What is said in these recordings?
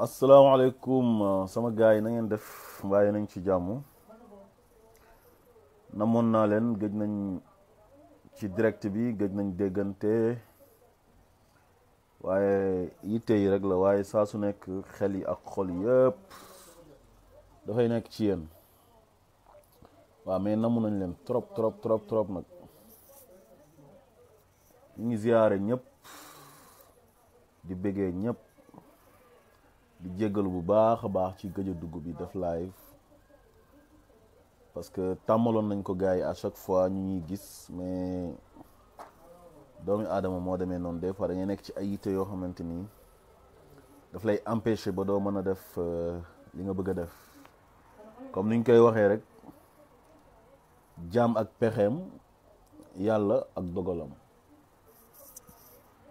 asalaamaaleykum sama gars yi na ngeen def mbaaye nañ ci jàmm. namoon naa leen gëj nañ ci direct bi gëj nañ déggante waaye yitte yi rek la waaye saa su nekk xel yi ak xol yëpp dafay nekk ci yéen. waaw mais namu nañ leen trop trop trop trop nag. ñu ngi ziyaare ñëpp di bëggee ñëpp di jéggalu bu baax a baax ci gëj a dugg bi def live parce que tàmmaloon nañ ko gars yi à chaque fois ñu ñuy gis mais doomi aadama moo demee noonu des fois da ngay nekk ci ay yitte yoo xamante ni daf lay empêcher ba doo mën a def li nga bëgg a def comme ni ñu koy waxee rek jaam ak pexeem yàlla ak dogalam.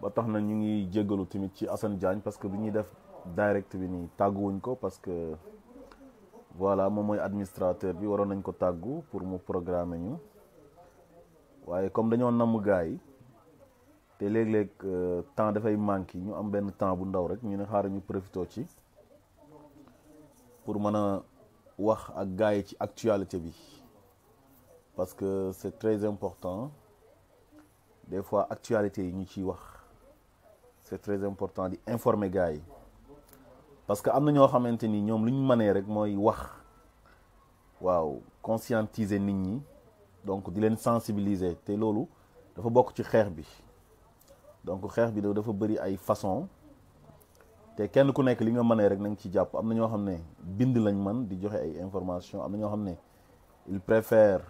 ba tax na ñu ngi jéggalu tamit ci Assane Diagne parce que bi ñuy def direct bi nii tàgguwuñ ko parce que voilà moom mooy administrateur bi waroon nañ ko tàggu pour mu programmer ñu waaye comme dañoo namm gars yi te léeg-léeg temps dafay manqué ñu am benn temps bu ndaw rek ñu ne xaaral ñu profité ci pour mën a wax ak gars yi ci actualité bi parce que c'est très important des fois actualité yi ñu ciy wax c'est très important di informer gars yi parce que am na ñoo xamante ni ñoom lu ñu mënee rek mooy wax waaw conscientiser nit ñi donc di leen sensibiliser te loolu dafa bokk ci xeex bi donc xeex bi dafa bëri ay façon te kenn ku nekk li nga mënee rek na nga ci jàpp. am na ñoo xam ne bind lañ mën di joxe ay information am na ñoo xam ne ils préfèrent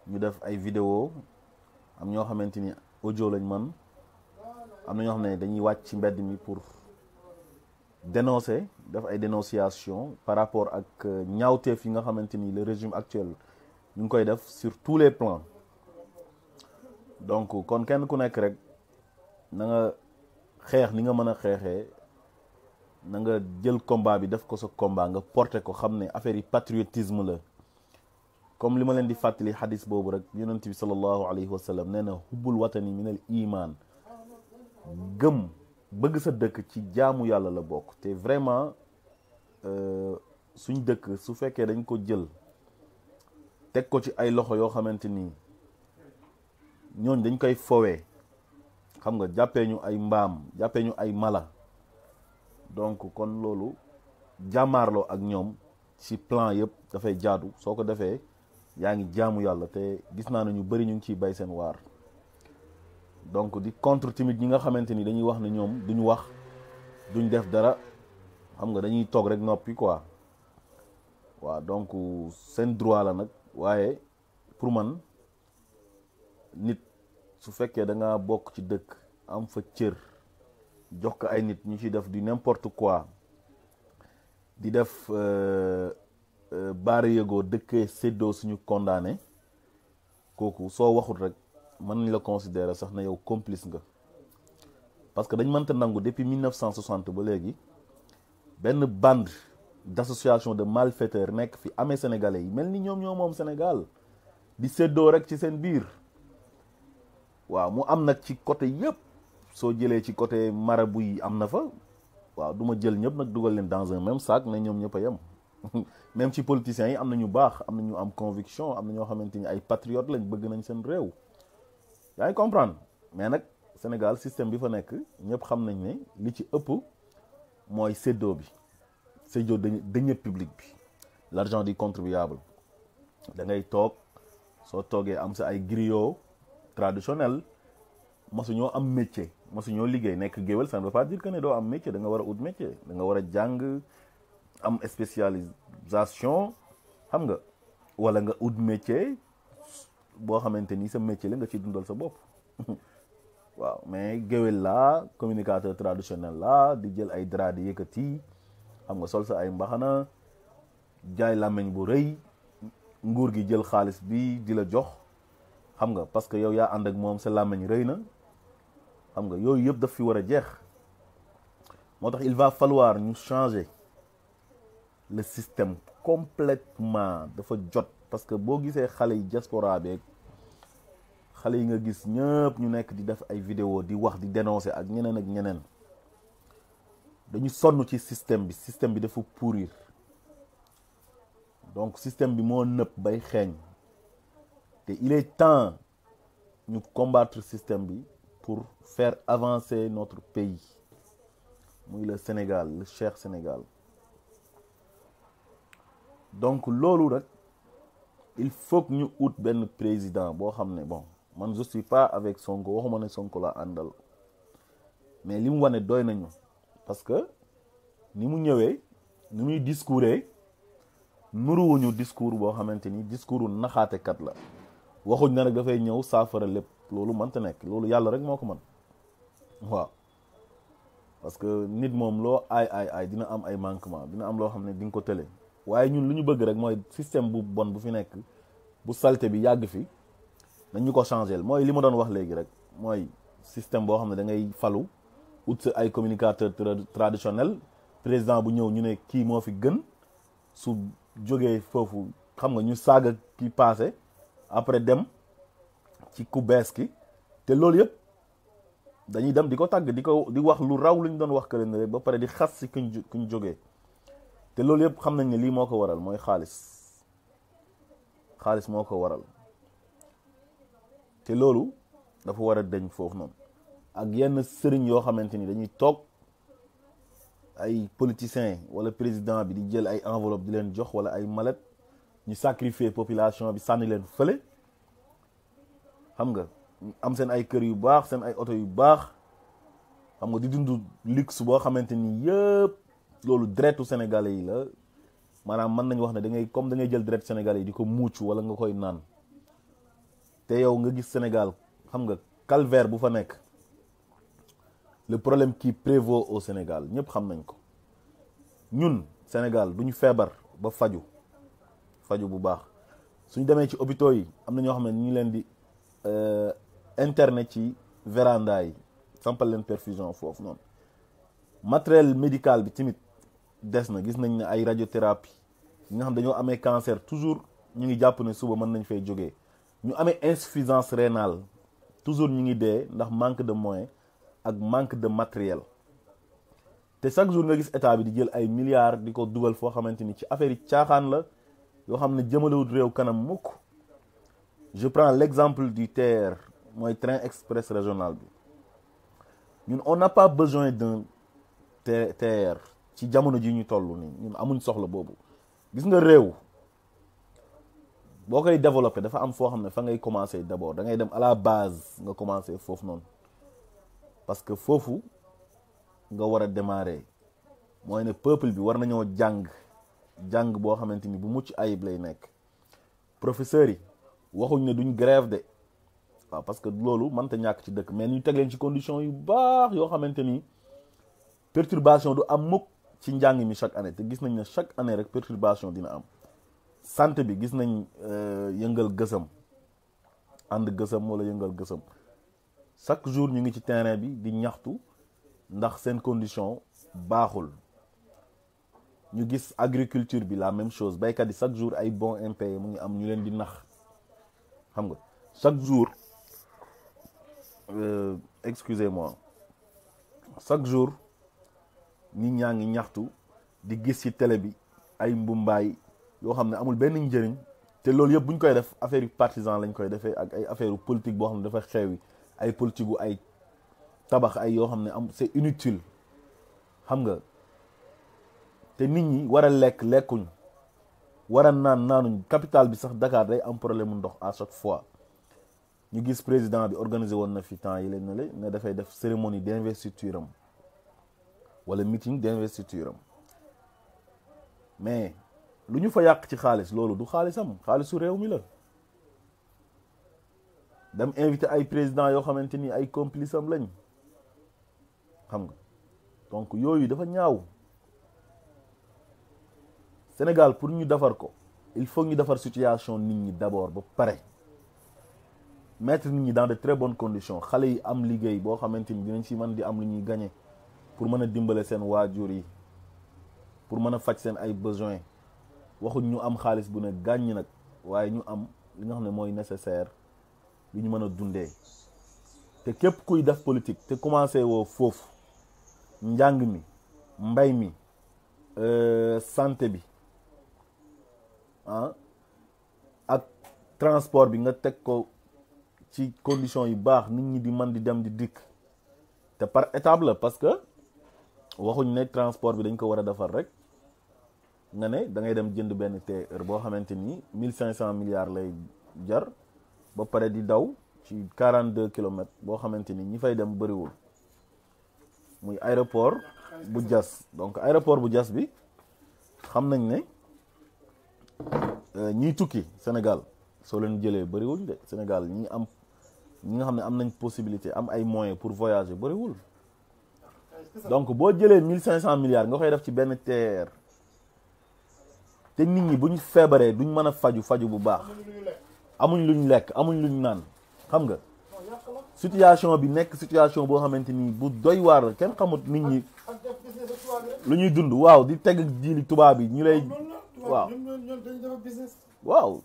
ñu def ay vidéo am ñoo xamante ni audio lañ mën am na ñoo xam ne dañuy wàcc ci mbedd mi pour dénoncer def ay dénonciation par rapport ak ñaawteef yi nga xamante ni le régime actuel ñu ngi koy def sur tous les plans. donc kon kenn ku nekk rek na nga xeex ni nga mën a xeexee na nga jël combat bi def ko sa combat nga porter ko xam ne affaire yi patriotisme la. comme li ma leen di fàttali xadis boobu rek yonent bi sallallahu alayhi wa sallam nee na hubbul watani minal iman gëm bëgg sa dëkk ci jaamu yàlla la bokk te vraiment suñ dëkk su fekkee dañ ko jël teg ko ci ay loxo yoo xamante ni ñooñ dañ koy fowee xam nga jàppee ñu ay mbaam jàppee ñu ay mala donc kon loolu jàmmaarloo ak ñoom ci plan yëpp dafay jaadu soo ko defee yaa ngi jaamu yàlla te gis naa ne ñu bëri ñu ngi ciy bay seen waar. donc di contre tamit ñi nga xamante ni dañuy wax ne ñoom duñu wax duñ def dara xam nga dañuy toog rek noppi quoi waaw donc seen droit la nag waaye pour man nit su fekkee da nga bokk ci dëkk am fa cër jox ko ay nit ñu ciy def du n'importe quoi di def baara yëgoo dëkkee séddoo suñu condamné kooku soo waxut rek mën nañ la considérer sax na yow complice nga parce que dañ mënta nangu depuis 1960 ba léegi benn bande d'association de malfaiteurs nekk fi amee sénégalais yi mel ni ñoom ñoo moom Sénégal di séddoo rek ci seen biir. waaw mu am nag ci côté yëpp soo jëlee ci côté marabout yi am na fa waaw du ma jël ñëpp nag dugal leen dans un même sac ne ñoom ñëpp a yem même ci politiciens yi am na ñu baax am na ñu am conviction am na ñoo xamante ni ay patriotes lañ bëgg nañ seen réew. yaa ngi comprendre mais nag Sénégal système bi fa nekk ñëpp xam nañ ne li ci ëpp mooy séddoo bi séddoo deniers publics bi l'argent du contribuable da ngay toog soo toogee am sa ay griots traditionnels masuñoo am métier masuñoo liggéey nekk géwél ça ne veut pas dire que ne doo am métier da nga war a ut métier da nga war a jàng am spécialisation xam nga wala nga ut métier boo xamante ni sa métier la nga ci dundal sa bopp waaw mais géwél laa communicateur traditionnel laa di jël ay drap di yëkkati xam nga sol sa ay mbaxana jaay làmmiñ bu rëy nguur gi jël xaalis bi di la jox xam nga parce que yow yaa ànd ak moom sa làmmiñ rëy na xam nga yooyu yëpp daf fi war a jeex moo tax il va falloir ñu changer le système complètement dafa jot parce que boo gisee xale yi diaspora beeg xale yi nga gis ñëpp ñu nekk di def ay vidéo di wax di dénoncer ak ñeneen dañu sonn ci système bi dafa pourrir donc système bi moo nëpp bay xeeñ te il est temps ñu combattre système bi pour faire avancer notre pays muy le Sénégal, le cher Sénégal. Donc loolu rek il faut que ñu ut benn président boo xam ne bon man je suis pas avec Sonko waxuma ne Sonko la àndal mais li mu wane doy nañu parce que ni mu ñëwee ni muy discouré nuruwuñu discours boo xamante ni discours naxaatekat la waxuñ na nag dafay ñëw saafara lépp loolu mënta nekk loolu yàlla rek moo ko mën waaw parce que nit moom loo ay dina am ay manquement dina am loo xam ne di nga ko tële waaye ñun lu ñu bëgg rek mooy système bu bon bu fi nekk bu salte bi yàgg fi nañ ñu ko changer mooy li ma doon wax léegi rek mooy système boo xam ne da ngay falu ut sa ay communicateur traditionnel président bu ñëw ñu ne kii moo fi gën su jógee foofu xam nga ñu saaga ki passé après dem ci ku bees ki te loolu yëpp dañuy dem di ko tàgg di wax lu raw lu ñu doon wax kële ne ba pare di xas si kuñ jógee te loolu yëpp xam nañ ne lii moo ko waral mooy xaalis moo ko waral te loolu dafa war a deñ foofu noonu ak yenn sëriñ yoo xamante ni dañuy toog ay politiciens wala président bi di jël ay enveloppe di leen jox wala ay mallette ñu sacrifier population bi sànni leen fële xam nga am seen ay kër yu baax seen ay oto yu baax xam nga di dund luxe boo xamante ni yëpp loolu deretu sénégalais yi la maanaam mën nañu wax ne da ngay jël deret sénégalais yi di ko muuc wala nga koy naan te yow nga gis Sénégal xam nga calvaire bu fa nekk le problème qui prévaut au Sénégal ñëpp xam nañ ko ñun Sénégal du ñu feebar ba faju bu baax suñu demee ci hôpitaux yi am na ñoo xam ne ñu ngi leen di internet ci véranda yi sampal leen perfusion foofu noonu matériel médical bi tamit des na gis nañ ne ay radiothérapie ñi nga xam dañoo amee cancer toujours ñu ngi jàpp ne suba mën nañ fay jógee ñu amee insuffisance rénale toujours ñu ngi dee ndax manque de moyens ak manque de matériel te chaque jour nga gis état bi di jël ay milliards di ko dugal foo xamante ni ci affaire yi caaxaan la yoo xam ne jëmalewut réew kanam mukk. Je prends l'exemple du TER mooy train express régional bi ñun on n'a pas besoin d'un TER ci jamono ji ñu toll nii ñun amuñ soxla boobu gis nga réew boo koy développer dafa am foo xam ne fa ngay commencer d'abord da ngay dem à la base nga commencer foofu noonu parce que foofu nga war a démarrer mooy ne peuple bi war nañoo jàng boo xamante ni bu mucc ayib lay nekk professeurs yi waxuñ ne duñ grève de waaw parce que loolu mënta ñàkk ci dëkk mais ñu teg leen ci condition yu baax yoo xamante ni perturbation du am mukk ci njàng mi chaque année te gis nañ ne chaque année rek perturbation dina am santé bi gis nañ yëngal gësam ànd gësam wala yëngal gësam chaque jour ñu ngi ci terrain bi di ñaxtu ndax seen condition baaxul ñu gis agriculture bi la même chose baykat yi chaque jour ay bons impayés mu ngi am ñu leen di nax xam nga chaque jour excusez-moi chaque jour nit ñaa ngi ñaxtu di gis ci télé bi ay mbumbaay yoo xam ne amul benn njëriñ te loolu yëpp bu ñu koy def affaire yu partisan lañ koy defee ak ay affaire politique boo xam ne dafa xewi ay politique gu ay tabax ay yoo xam ne am c'est inutile xam nga te nit ñi war a lekkuñ war a naanuñ capital bi sax Dakar day am problème mu ndox à chaque fois ñu gis président bi organisé woon na fi temps yi leen ne dafay def cérémonie d'investiture am wala meeting d'investiture am mais lu ñu fa yàq ci xaalis loolu du xaalisam xaalisu réew mi la dem invité ay président yoo xamante ni ay complice am lañ xam nga donc yooyu dafa ñaaw Sénégal pour ñu defar ko il faut ñu defar situation nit ñi d'abord ba pare mettre nit ñi dans de très bonnes conditions xale yi am liggéey boo xamante ni dinañ ci mën di am lu ñuy gagner pour mën a dimbale seen waajur yi pour mën a faj seen ay besoins waxuñ ñu am xaalis bu ne gàññ nag waaye ñu am li nga xam ne mooy nécessaire li ñu mën a dundee te képp kuy def politique te commencé woo foofu njàng mi mbay mi santé bi ak transport bi nga teg ko ci condition yu baax nit ñi di mën di dem di dikk te par étape la parce que waxuñ ne transport bi dañ ko war a defar rek nga ne da ngay dem jënd benn TER boo xamante ni 1500 milliards lay jar ba pare di daw ci 42 kilomètres boo xamante ni ñi fay dem bëriwul muy aéroport bu Diass donc aéroport bu Diass bi xam nañ ne ñiy tukki Sénégal soo leen jëlee bëriwuñ de Sénégal ñi nga xam ne am nañ possibilité am ay moyens pour voyager bëriwul donc boo jëlee 1500 milliards nga koy def ci benn TER te nit ñi buñ feebaree duñ mën a faju bu baax amuñ luñ lekk amuñ luñ naan xam nga situation bi nekk situation boo xamante ni bu doy waar la kenn xamut nit ñi lu ñuy dund waaw di teg jiili tubaab yi ñu lay waaw waaw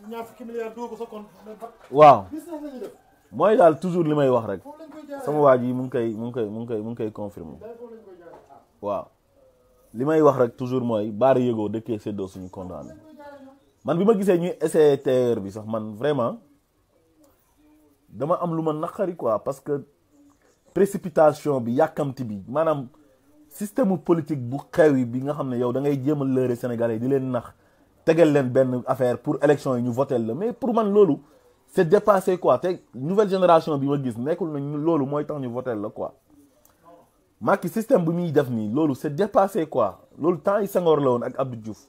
ñaar fukki milliards doo ko sa compte waaw mooy daal toujours li may wax rek sama waa ji mu ngi koy confirmer waaw li may wax rek toujours mooy baara yëgoo dëkkee séddoo suñu condamné man bi ma gisee ñuy essayé TER bi sax man vraiment dama am lu ma naqari quoi parce que précipitation bi yàkkamti bi maanaam système politique bu xew yi bi nga xam ne yow da ngay jéem a lëre Sénégalais di leen nax tegal leen benn affaire pour élection yi ñu voté la mais pour man loolu c'est dépassé quoi te nouvelle génération bi ma gis nekkul na loolu mooy tax ñu voté la quoi Macky système bi muy def nii loolu c'est dépassé quoi loolu temps yi Senghor la woon ak Abdou Diouf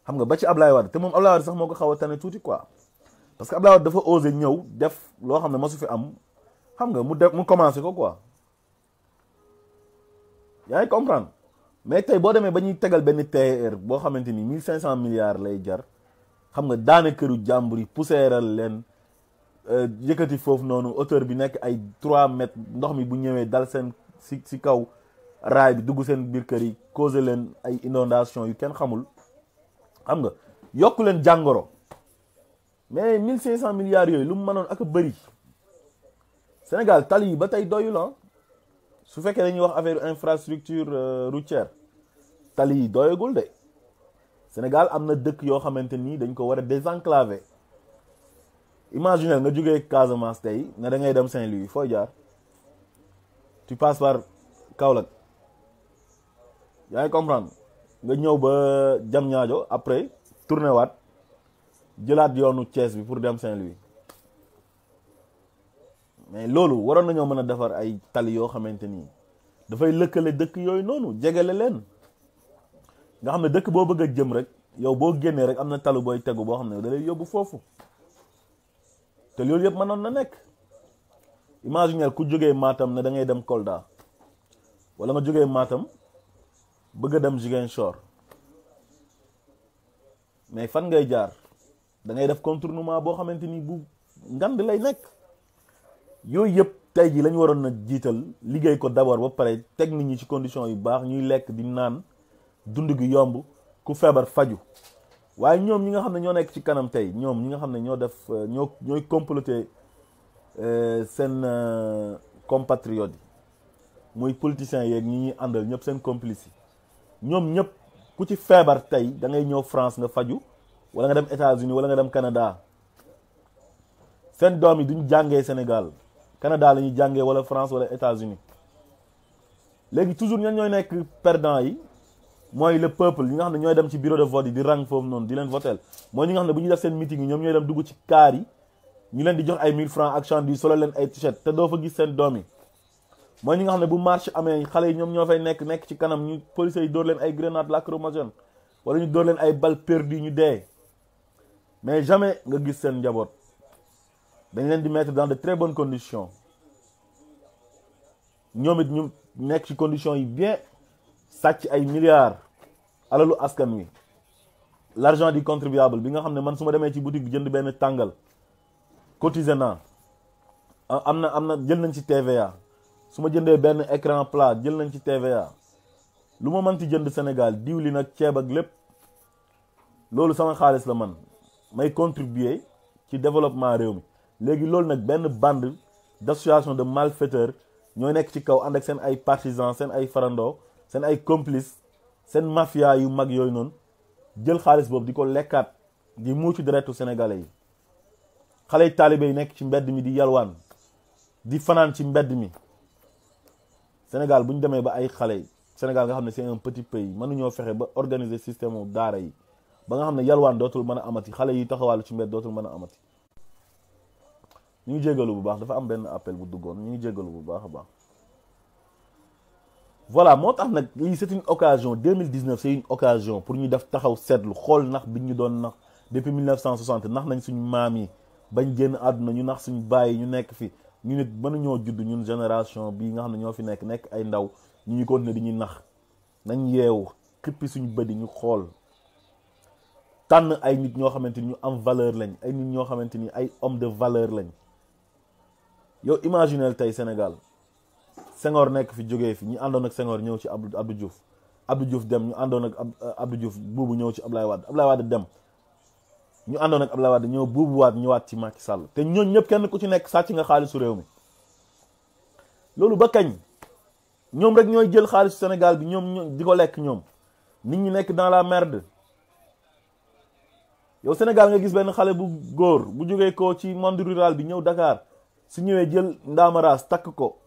xam nga ba ci Ablaye Wade te moom Ablaye Wade sax moo ko xaw a tane tuuti quoi parce que Ablaye Wade dafa osé ñëw def loo xam ne ma su fi am xam nga mu commencé ko quoi yaa ngi comprendre mais tey boo demee ba ñuy tegal benn TER boo xamante ni 1500 milliards lay jar xam nga daane këru jàmbur yi poussiéral leen yëkkati foofu noonu hauteur bi nekk ay 3 mètres ndox mi bu ñëwee dal seen si kaw raay bi dugg seen biir kër yi causé leen ay inondation yu kenn xamul xam nga yokk leen jàngoro mais 1500 milliards yooyu lu mu mënoon ak a bëri Sénégal tali yi ba tey doyul su fekkee dañuy wax affaire infrastructure routière tali yi doyagul de Sénégal am na dëkk yoo xamante ni dañ ko war a désenclaver imaginez nga jógee Casamance tey ne da ngay dem Saint-Louis fooy jaar tu passes par Kaolack yaa ngi comprendre nga ñëw ba Diamniadio après tourné waat jëlaat yoonu Thiès bi pour dem Saint-Louis mais loolu waroon nañoo mën a defar ay tali yoo xamante ni dafay lëkkale dëkk yooyu noonu jegele leen nga xam ne dëkk boo bëgg a jëm rek yow boo génnee rek am na talu booy tegu boo xam ne da lay yóbbu foofu te loolu yëpp mënoon na nekk imaginer ku jógee Matam ne da ngay dem Kolda wala nga jógee Matam bëgg a dem Ziguinchor mais fan ngay jaar da ngay def contournement boo xamante ni bu ngand lay nekk yooyu yëpp tey jii lañ waroon na jiital liggéey ko d'abord ba pare teg nit ñi ci condition yu baax ñuy lekk di naan dund gi yomb ku feebar faju waaye ñoom ñi nga xam ne ñoo nekk ci kanam tey ñoom ñi nga xam ne ñoo def ñooy comploter seen compatriotes yi muy politiciens yeeg ñi ñuy àndal ñëpp seen complice yi ñoom ñëpp ku ci feebar tey da ngay ñëw France nga faju wala nga dem États-Unis wala nga dem Canada seen doom yi duñ jàngee Sénégal Canada la ñuy jàngee wala France wala États-Unis léegi toujours ñan ñooy nekk perdant yi mooy le peuple ñi nga xam ne ñooy dem ci bureau de vote yi di rang foofu noonu di leen votel mooy ñi nga xam ne bu ñuy def seen meeting yi ñoom ñooy dem dugg ci kaar yi ñu leen di jox ay 1000 francs ak chandise solo leen ay t-shirt te doo fa gis seen doom yi mooy ñi nga xam ne bu marche amee xale yi ñoom ñoo fay nekk ci kanam ñu police yi dóor leen ay grenade lacrymogène wala ñu dóor leen ay balles perdues ñu dee mais jamais nga gis seen njaboot dañ leen di mettre dans de très bonnes conditions ñoom it ñu nekk ci conditions yi bien sàcc ay milliards alalu askan wi l'argent du contribuable bi nga xam ne man su ma demee ci boutique bi jënd benn tàngal cotisé naa am na jël nañ ci TVA su ma jëndee benn écran plat jël nañ ci TVA lu ma mënti jënd Sénégal diwlin ak ceeb ak lépp loolu sama xaalis la man may contribuer ci développement réew mi léegi loolu nag benn bande d'association de malfaiteurs ñoo nekk ci kaw ànd ak seen ay partisans seen ay farandoo seen ay complices seen mafia yu mag yooyu noonu jël xaalis boobu di ko lekkaat di muucu deretu sénégalais yi xale yi taalibe yi nekk ci mbedd mi di yalwaan di fanaan ci mbedd mi Sénégal bu ñu demee ba ay xale Sénégal nga xam ne c'est un petit pays mënuñoo fexe ba organiser système u daara yi ba nga xam ne yalwaan dootul mën a amati xale yi taxawaalu ci mbedd dootul mën a amati ñu ngi jégalu bu baax dafa am benn appel bu duggoon ñu ngi jégalu bu baax a baax voilà moo tax nag lii c'est une occasion 2019 c'est une occasion pour ñu def taxaw seetlu xool nax bi ñu doon nax depuis 1960 nax nañ suñu maam yi bañ génn àdduna ñu nax suñu baay ñu nekk fi ñu nit mënuñoo judd ñun génération bii nga xam ne ñoo fi nekk ay ndaw ñu continuer di ñuy nax nañ yeewu xippi suñu bëdi ñu xool tànn ay nit ñoo xamante ni ñu am valeur lañ ay nit ñoo xamante ni ay homme de valeur lañ yow imaginel tey Sénégal Senghor nekk fi jógee fi ñu àndoon ak Senghor ñëw ci Abdou Diouf Abdou Diouf dem ñu àndoon ak Abdou Diouf buubu ñëw ci Ablaye Wade dem ñu àndoon ak Ablaye Wade ñëw buubu waat ñëwaat ci Macky Sall te ñooñ ñëpp kenn ku ci nekk sàcc nga xaalisu réew mi loolu ba kañ ñoom rek ñooy jël xaalisu Sénégal bi ñoom di ko lekk ñoom nit ñi nekk dans la merde yow Sénégal nga gis benn xale bu góor bu jógee ko ci monde rural bi ñëw Dakar su ñëwee jël ndaamaraas takk ko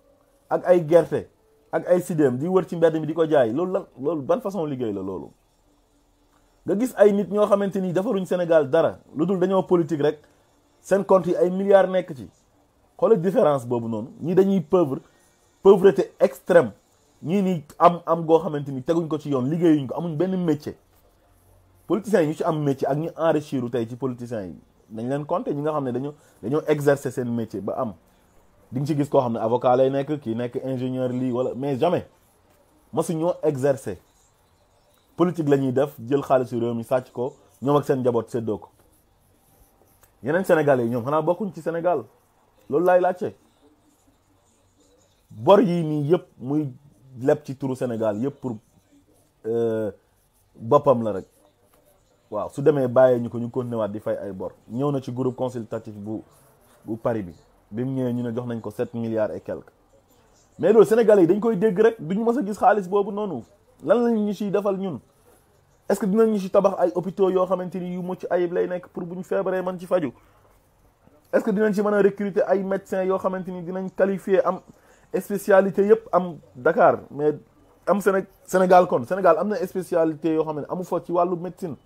ak ay gerte ak ay sidéem di wër ci mbedd mi di ko jaay loolu ban façon liggéey la loolu nga gis ay nit ñoo xamante ni defaruñ Sénégal dara lu dul dañoo politique rek seen compte yi ay milliards nekk ci xoolal différence boobu noonu ñii dañuy pauvreté extrême ñii ni am goo xamante ni teguñ ko ci yoon liggéeyuñ ko amuñ benn métier politiciens yi ñu ci am métier ak ñu enrichiru tey ci politiciens yi dañ leen compter ñi nga xam ne dañoo exercer seen métier ba am di nga ci gis koo xam ne avocat lay nekk kii nekk ingénieur lii wala mais jamais mosu ñoo exercer politique la ñuy def jël xaalisu réew mi sàcc ko ñoom ak seen njaboot séddoo ko yeneen Sénégalais yi ñoom xanaa bokkuñ ci Sénégal loolu laay laajte bor yi nii yëpp muy leb ci turu Sénégal yëpp pour boppam la rek waaw su demee bàyyee ñu ko ñu continuer waat di fay ay bor ñëw na ci groupe consultatif bu Paris bi mu ñëwee ñu ne jox nañ ko 7 milliards et quelques mais loolu Sénégalais yi dañ koy dégg rek duñu mës a gis xaalis boobu noonu lan lañ ñu ciy defal ñun est-ce que dinañ ñu ci tabax ay hôpitaux yoo xamante ni yu mucc ayib lay nekk pour bu ñu feebaree mën ci faju est-ce que dinañ ci mën a recruter ay médecins yoo xamante ni dinañ qualifier am spécialité yëpp am Dakar mais am Sénégal kon Sénégal am na spécialité yoo xam ne amu fa ci wàllu médecine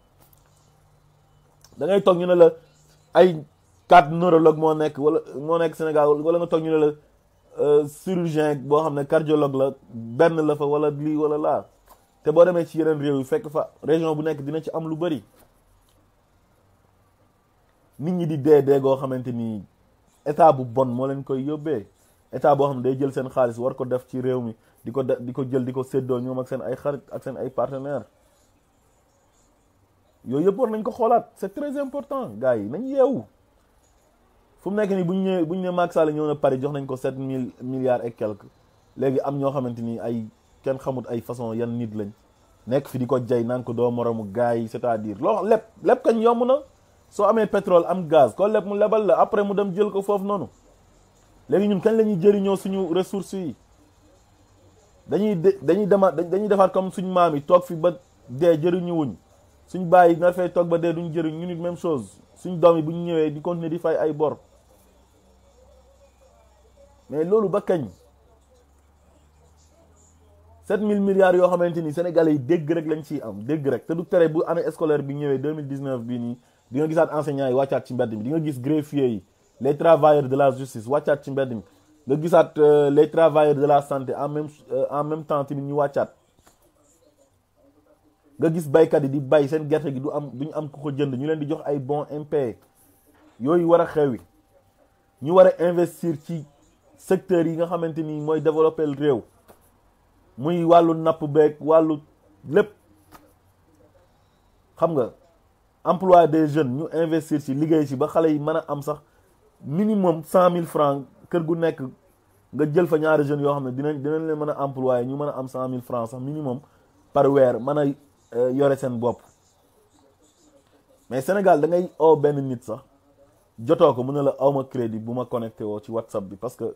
da ngay toog ñu ne la ay 4 neurologue moo nekk Sénégal wala nga toog ñu ne la chirurgien boo xam ne cardiologue la benn la fa wala lii wala laa te boo demee ci yeneen réew yi fekk fa région bu nekk dina ci am lu bari nit ñi di dee goo xamante ni état bu bon moo leen koy yóbbee état boo xam ne day jël seen xaalis war ko def ci réew mi di ko jël di ko séddoo ñoom ak seen ay xarit ak seen ay partenaires yooyu yëpp war nañ ko xoolaat c'est très important gars yi nañ yeewu fu mu nekk nii bu ñu ne Macky Sall ñëw na Paris jox nañ ko 7 milliards et quelques léegi am ñoo xamante ni ay kenn xamut ay façon yan nit lañ nekk fi di ko jay naan ko doo moromu gars yi c'est-à-dire loo lépp kañ yomb na soo amee pétrole am gaz ko lépp mu lebal la après mu dem jël ko foofu noonu léegi ñun kañ la ñuy jëriñoo suñu ressources yi dañuy defaat comme suñ maam yi toog fi ba dee jëriñu wuñ suñ bàyyi nga fay toog ba dee duñ jëriñ ñu nit même chose suñ doom yi bu ñu ñëwee di continuer di fay ay bor mais loolu ba kañ 7000 milliards yoo xamante ni sénégalais yi dégg rek lañ ciy am dégg rek te du tere bu année scolaire bi ñëwee 2019 bii nii di nga gisaat enseignants yi wàccaat ci mbedd mi di nga gis greffiers yi les travailleurs de la justice wàccaat ci mbedd mi nga gisaat les travailleurs de la santé en même temps tamit ñu wàccaat nga gis baykat yi di bay seen gerte gi duñu am ku ko jënd ñu leen di jox ay bons impayés yooyu war a xewi ñu war a investir ci secteurs yi nga xamante ni mooy développer réew muy wàllu napp beeg wàllu lépp xam nga emploi des jeunes ñu investir ci liggéey ci ba xale yi mën a am sax minimum 100 000 francs kër gu nekk nga jël fa ñaari jeunes yoo xam ne dinañ leen mën a employer ñu mën a am 100 000 francs sax minimum par weer mën a yore seen bopp mais Sénégal da ngay oo benn nit sax jotoo ko mu ne la awma crédit bu ma connecté woo ci WhatsApp bi parce que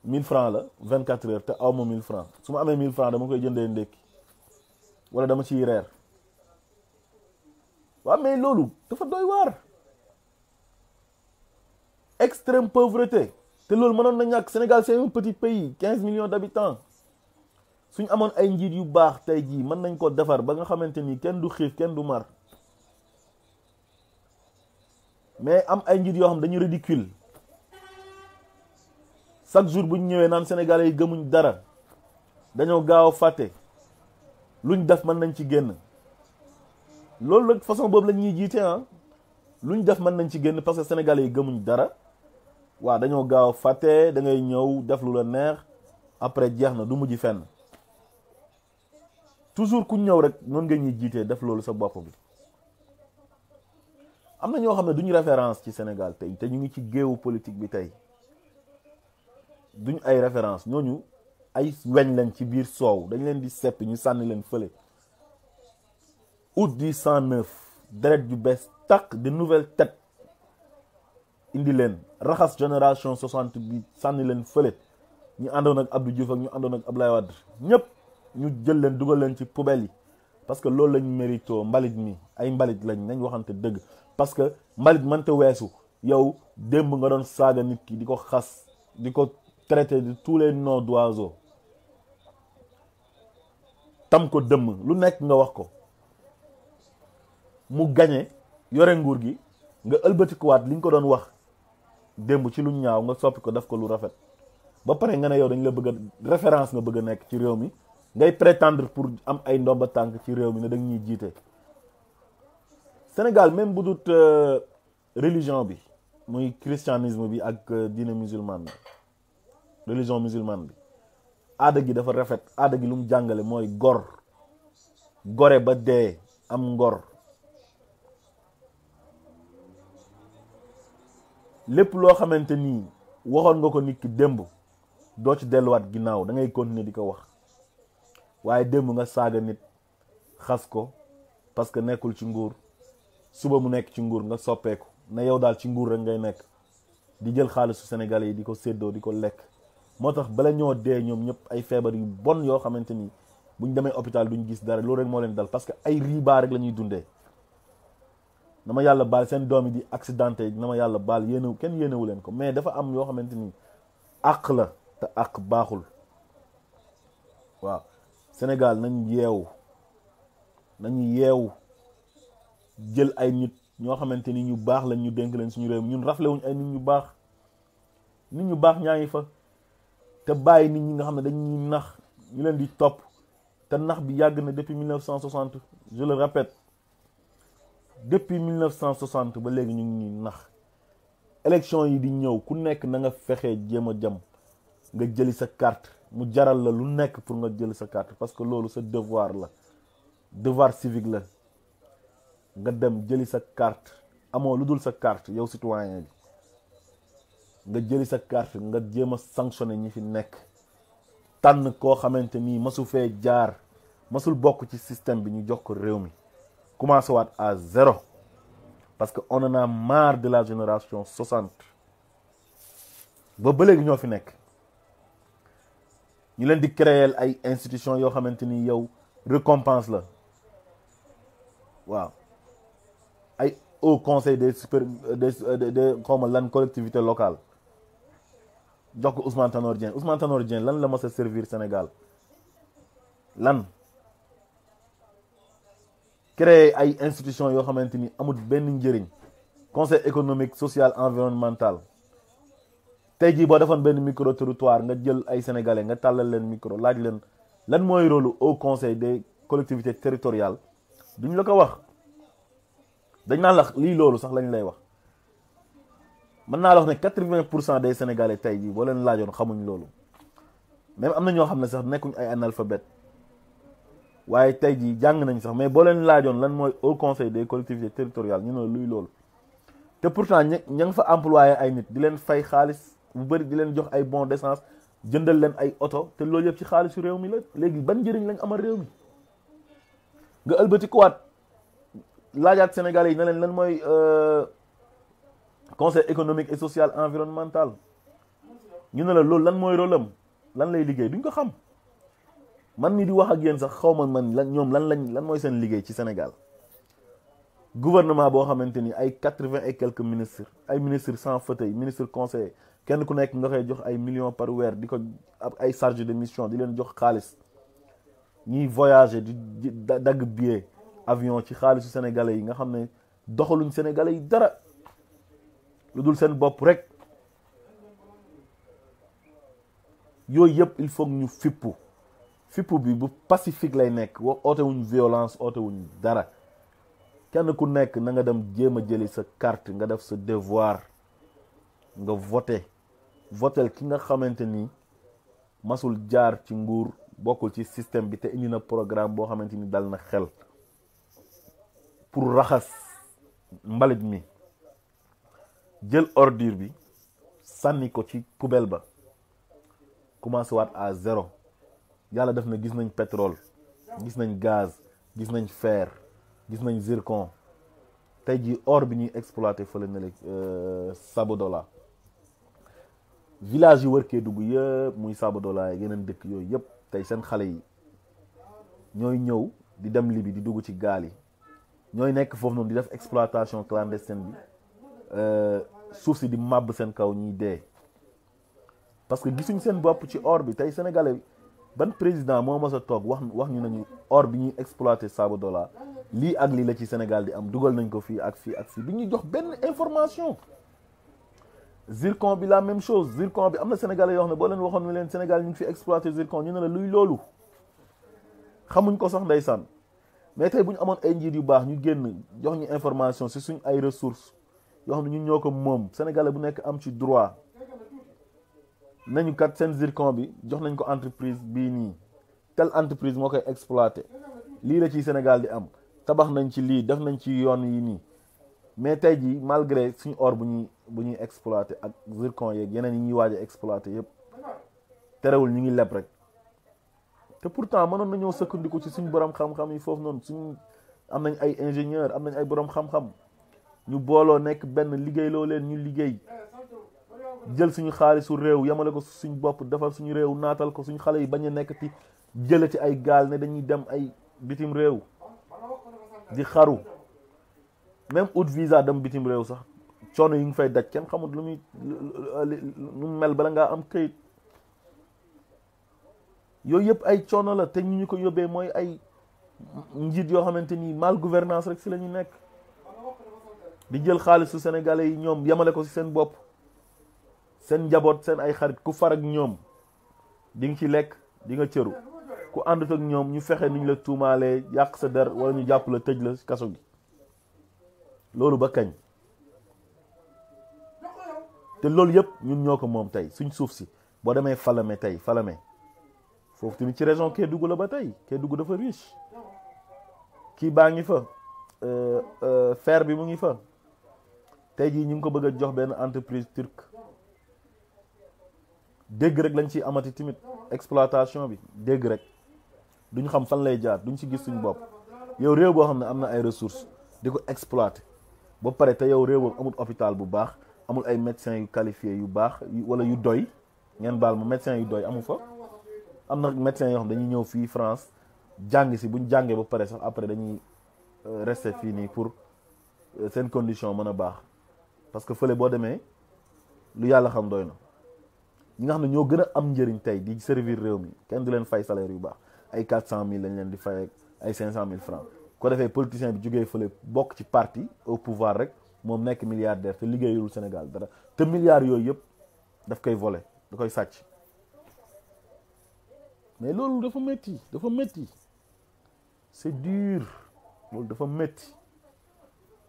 1000 francs la 24 heures te awma 1000 francs su ma amee 1000 francs dama koy jëndee ndékki wala dama ciy reer. waaw mais loolu dafa doy waar. Extrême pauvreté te loolu mënoon na ñàkk. Sénégal c'est un petit pays 15 millions d'habitants suñ amoon ay njiit yu baax tey jii mën nañ ko defar ba nga xamante ni kenn du xiif kenn du mar. mais am ay njiit yoo xam dañu ridicule chaque jour bu ñu ñëwee naan sénégalais yi gëmuñ dara dañoo gaaw a fàtte luñ def mën nañ ci génn. loolu nag façon boobu la ñuy jiite ah luñ def mën nañ ci génn parce que sénégalais yi gëmuñ dara waaw dañoo gaaw a fàtte da ngay ñëw def lu la neex après jeex na du mujj fenn. toujours ku ñëw rek noonu nga ñuy jiitee def loolu sa bopp bi. am na ñoo xam ne duñu référence ci Sénégal tey te ñu ngi ci géewu politique bi tey duñ ay référence ñooñu ay weñ lañ ci biir soow dañ leen di seppi ñu sànni leen fële. août du 109 deret ju bees tàq de nouvelles têtes indi leen raxas génération 60 bi sànni leen fële ñu àndoon ak Abdou Diouf ak ñu àndoon ak Abdoulaye Wade ñëpp ñu jël leen dugal leen ci poubelle yi parce que loolu lañ mérito. mbalit mi ay mbalit lañ nañ waxante dëgg parce que mbalit mënta weesu yow démb nga doon saaga nit ki di ko xas di ko traité de tous les noms d'oiseaux tam ko dëmm lu nekk nga wax ko mu gañe yore nguur gi nga ëlbatikuwaat li nga ko doon wax démb ci lu ñaaw nga soppi ko def ko lu rafet ba pare nga ne yow dañ la bëgg a référence nga bëgg a nekk ci réew mi ngay prétendre pour am ay ndomba tànk ci réew mi ne dañ ñuy jiite. Sénégal même bu dut religion bi muy christianisme bi ak diine musulmane bi religion musulmane bi aada gi dafa rafet. aada gi lu mu jàngale mooy gor gore ba dee am ngor. lépp loo xamante ni waxoon nga ko nit ki démb doo ci delluwaat ginnaaw da ngay continuer di ko wax waaye démb nga saaga nit xas ko parce que nekkul ci nguur suba mu nekk ci nguur nga soppeeku ne yow daal ci nguur rek ngay nekk di jël xaalisu Sénégalais yi di ko séddoo di ko lekk. moo tax bala ñoo dee ñoom ñëpp ay feebar yu bon yoo xamante ni buñ demee hôpital duñ gis dara loolu rek moo leen dal parce que ay riba rek la ñuy dundee. na ma yàlla baal seen doom yi di accidenté na ma yàlla baal yéenewu kenn yéenewu leen ko mais dafa am yoo xamante ni àq la te àq baaxul. waaw Sénégal nañu yeewu jël ay nit ñoo xamante ni ñu baax lañ ñu dénk leen suñu réew mi ñun raflewuñ ay nit ñu baax ñaa ngi fa te bàyyi nit ñi nga xam ne dañuy nax ñu leen di topp te nax bi yàgg na depuis 1960 je le répète. depuis 1960 ba léegi ñu ngi ñuy nax. élection yi di ñëw ku nekk na nga fexee jéem a jëm nga jëli sa carte mu jaral la lu nekk pour nga jëli sa carte parce que loolu sa devoir la devoir civique la nga dem jëli sa carte amoo lu dul sa carte yow citoyen bi nga jëli sa carte nga jéem a sanctionné ñi fi nekk tànn koo xamante ni masu fee jaar masul bokk ci système bi ñu jox ko réew mi. commencé waat à zéro parce que on en a marre de la génération 60 ba léegi ñoo fi nekk ñu leen di créer ay institutions yoo xamante ni yow récompense la waaw ay au conseil des super des xawma lan collectivité locale jox ko Ousmane Tanor Dieng lan la mas a servir Sénégal lan. créer ay institutions yoo xamante ni amul benn njëriñ conseil économique social environnemental tey jii boo defoon benn micro territoire nga jël ay sénégalais nga tàllal leen micro laaj leen lan mooy rôle au conseil des collectivités territoriales duñ la ko wax dañ naan la lii loolu sax lañ lay wax. mën naa la wax ne 80% des sénégalais tey jii boo leen laajoon xamuñ loolu même am na ñoo xam ne sax nekkuñ ay analphabète waaye tey jii jàng nañ sax mais boo leen laajoon lan mooy au conseil des collectivités territoriales ñu ne luy loolu. te pourtant ña nga fa employé ay nit di leen fay xaalis bu bëri di leen jox ay bons d'essence jëndal leen ay oto te loolu yëpp ci xaalisu réew mi la léegi ban njëriñ lañ amal réew mi nga ëlbati kuwaat laajaat Sénégalais yi ne leen lan mooy conseil économique et social environnemental ñu ne la loolu lan mooy rôle am lan lay liggéey duñ ko xam man mii di wax ak yéen sax xaw ma man lan ñoom lan mooy seen liggéey ci Sénégal gouvernement boo xamante ni ay 80 et quelques ministres ay ministres sans fauteuil ministre conseiller kenn ku nekk nga koy jox ay millions par weer di ko ay chargé de mission di leen jox xaalis ñiy voyager di dagg billet avion ci xaalisu sénégalais yi nga xam ne doxaluñ sénégalais yi dara lu dul seen bopp rek yooyu yëpp il faut ñu fippu bi bu pacifique lay nekk oote wuñ violence oote wuñ dara kenn ku nekk na nga dem jéem a jëli sa carte nga def sa devoir nga votel ki nga xamante ni masul jaar ci nguur bokkul ci système bi te indi na programme boo xamante ni dal na xel pour raxas mbalit mi jël ordure bi sànni ko ci poubelle ba commencé waat à zéro yàlla def na gis nañ pétrole gis nañ gaz gis nañ fer gis nañ zircon tey jii or bi ñuy exploité fële na le Sabodola village yi wër Kédougou yëpp muy Sabodola yeneen dëkk yooyu yëpp tey seen xale yi ñooy ñëw di dem Libye di dugg ci gaal yi ñooy nekk foofu noonu di def exploitation clandestine bi suuf si di màbb seen kaw ñuy dee parce que gisuñ seen bopp ci or bi tey sénégalais ban président moo mës a toog wax ñu nañu or bi ñuy exploité Sabodola lii ak lii la ci Sénégal di am dugal nañ ko fii ak fii ak fii bi ñuy jox benn information. zircon bi la même chose zircon bi am na sénégalais yoo xam ne boo leen waxoon ne leen Sénégal ñu ngi fi exploité zircon ñu ne la luy loolu xamuñ ko sax ndeysaan mais tey bu ñu amoon ay njiit yu baax ñu génn jox ñu information si suñ ay ressources yoo xam ne ñun ñoo ko moom sénégalais bu nekk am ci droit nañu kat seen zircon bi jox nañ ko entreprise bii nii telle entreprise moo koy exploité lii la ci Sénégal di am tabax nañ ci lii def nañ ci yoon yi nii mais tey jii malgré suñu or bu ñuy exploité ak zircon yeeg yeneen yi ñuy waaj a exploité yëpp terewul ñu ngi leb rek te pourtant mënoon nañoo sëkkandiku ci suñu borom xam-xam yi foofu noonu suñu am nañ ay ingénieur am nañ ay borom xam-xam ñu booloo nekk benn liggéeyloo leen ñu liggéey jël suñu xaalisu réew yamale ko suñu bopp defal suñu réew naatal ko suñu xale yi bañ a nekk ci jële ci ay gaal ne dañuy dem ay bitim réew di xaru même out visa dem bitim réew sax coono yi nga fay daj kenn xamul lu mu mel bala ngaa am këyit yooyu yëpp ay coono la te ñu ko yóbbee mooy ay njiit yoo xamante ni mal gouvernance rek si la ñu nekk di jël xaalisu sénégalais yi ñoom yemale ko si seen bopp seen njaboot seen ay xarit ku far ak ñoom di nga ci lekk di nga cëru ku àndut ak ñoom ñu fexe nuñ la tuumaalee yàq sa der wala ñu jàpp la tëj la si kaso gi loolu ba kañ te loolu yëpp ñun ñoo ko moom tey suñ suuf si boo demee Falémé tey Falémé foofu tamit ci région Kédougou la ba tey Kédougou dafa riche kii baa ngi fa fer bi mu ngi fa tey jii ñu ngi ko bëgg a jox benn entreprise turque dégg rek lañ ciy amati tamit exploitation bi dégg rek duñ xam fan lay jaar duñ ci gis suñ bopp yow réew boo xam ne am na ay ressources di ko exploiter ba pare te yow réewam amul hôpital bu baax amul ay médecins yu qualifiés yu baax wala yu doy ngeen baal ma médecins yu doy amu fa am na médecins yoo xam dañuy ñëw fii France jàng si buñ jàngee ba pare sax après dañuy rester fii nii pour seen condition mën a baax parce que fële boo demee lu yàlla xam doy na ñi nga xam ne ñoo gën a am njëriñ tey di servir réew mi kenn du leen fay salaire yu baax ay 400 000 lañ leen di fay ak ay 500 000 francs ko defee politicien bi jógee fële bokk ci parti au pouvoir rek moom nekk milliardaire te liggéeyul Sénégal dara te milliards yooyu yëpp daf koy voler da koy sàcc mais loolu dafa métti c'est dur loolu dafa métti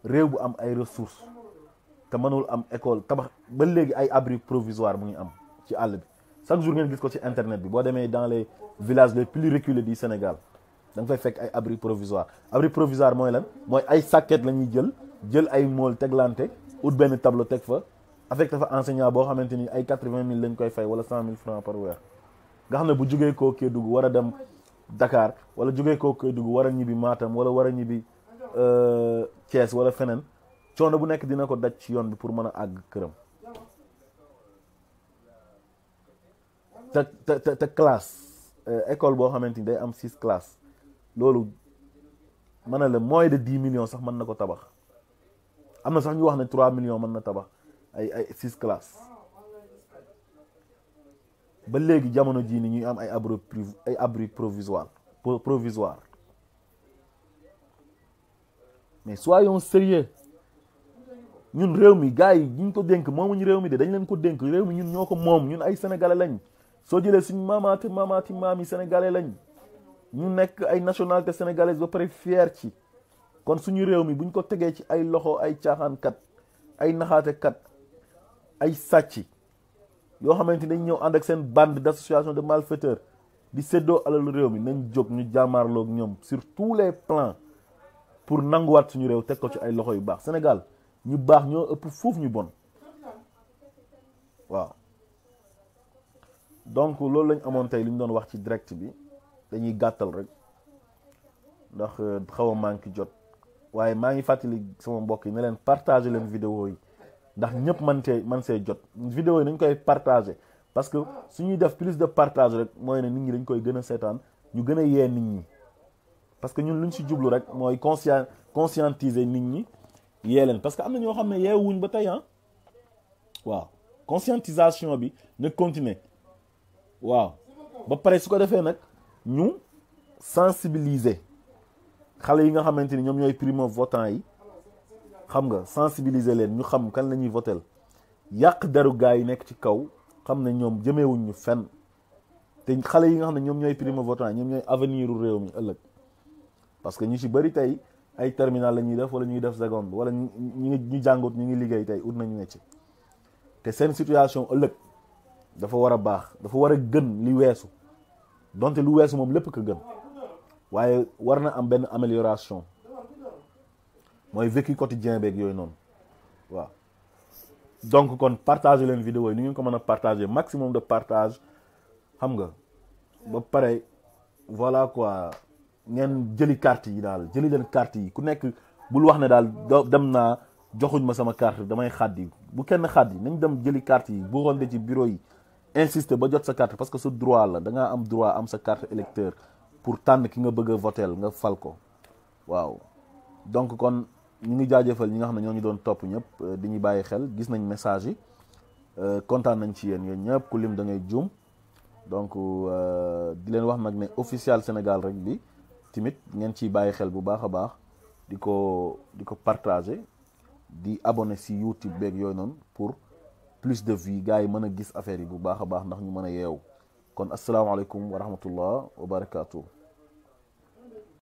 réew bu am ay ressources te mënul am école tabax ba léegi ay abri provisoire mu ngi am ci àll bi chaque jour ngeen gis ko ci internet bi boo demee dans les villages les plus reculés du Sénégal da nga fay fekk ay abri provisoire mooy lan mooy ay sàkket la ñuy jël ay mool teglante ut benn tableau teg fa affecté fa enseignant boo xamante ni ay 80 000 lañ koy fay wala 100 000 francs par weer nga xam ne bu jógee koo Kédougou war a dem Dakar wala jógee koo Kédougou war a ñibbi Matam wala war a ñibbi Thiès wala feneen coono bu nekk dina ko daj ci yoon bi pour mën a àgg këram te classe école boo xamante ni day am 6 classes loolu mën na la moins de 10 millions sax mën na ko tabax am na sax ñu wax ne 3 millions mën na tabax ay 6 classes ba léegi jamono jii ni ñuy am ay abri provisoire mais soyons sérieux ñun réew mi gars yi ñu ko dénk moomuñu réew mi de dañ leen ko dénk réew mi ñun ñoo ko moom ñun ay sénégalais lañ soo jëlee suñu maam yi sénégalais lañ ñu nekk ay nationalité sénégalaise ba pare fier ci kon suñu réew mi buñ ko tegee ci ay loxo ay caaxaankat ay naxaatekat ay sàcc yoo xamante ni dañ ñëw ànd ak seen bande d'association de malfaiteurs di séddoo alalu réew mi nañ jóg ñu jàmmaarloog ñoom sur tous les plans pour nanguwaat suñu réew teg ko ci ay loxo yu baax Sénégal ñu baax ñoo ëpp foofu ñu bon waaw donc loolu lañ amoon tey li ñu doon wax ci direct bi dañuy gàttal rek ndax xaw a manqué jot waaye maa ngi fàttali sama mbokk yi ne leen partager leen vidéo yi ndax ñëpp man see jot vidéo yi nañ koy partager parce que suñuy def plus de partage rek mooy ne nit ñi dañ koy gën a seetaan ñu gën a yee nit ñi parce que ñun luñ si jublu rek mooy conscientiser nit ñi yee leen parce que am na ñoo xam ne yeewuñ ba tey waaw conscientisation bi na continuer waaw ba pare su ko defee nag ñu sensibiliser xale yi nga xamante ni ñoom ñooy primo votant yi xam nga sensibiliser leen ñu xam kan la ñuy votel yàq deru gaa yi nekk ci kaw xam ne ñoom jëmeewuñ ñu fenn te xale yi nga xam ne ñoom ñooy primo votant ñoom ñooy avenir u réew mi ëllëg parce que ñu ci bëri tey ay terminal la ñuy def wala ñuy def seconde wala ñu jàngut ñu ngi liggéey tey ut nañu métier te seen situation ëllëg dafa war a baax dafa war a gën li weesu donte lu weesu moom lépp ko gën waaye war na am benn amélioration mooy vécu quotidien beeg yooyu noonu waaw donc kon partager leen vidéo yi ni ngeen ko mën a partager maximum de partage xam nga ba pare voilà quoi ngeen jëli carte yi daal jëli leen carte yi ku nekk bul wax ne daal dem naa joxuñ ma sama carte damay xaddi bu kenn xaddi nañ dem jëli carte yi bu ronde ci bureau yi insister ba jot sa carte parce que sa droit la da ngaa am droit am sa carte électeur pour tànn ki nga bëgg a votel nga fal ko waaw donc kon ñu ngi jaajëfal ñi nga xam ne ñoo ñu doon topp ñëpp di ñu bàyyi xel gis nañ message yi kontaan nañ ci yéen ñëpp ku lim da ngay juum donc di leen wax nag ne officiel Sénégal rek bi tamit ngeen ciy bàyyi xel bu baax a baax di ko partager di abonné si YouTube beeg yooyu noonu pour plus de vues gars yi mën a gis affaire yi bu baax a baax ndax ñu mën a yeewu kon asalaamaaleykum wa rahmatullah wa barakaatu.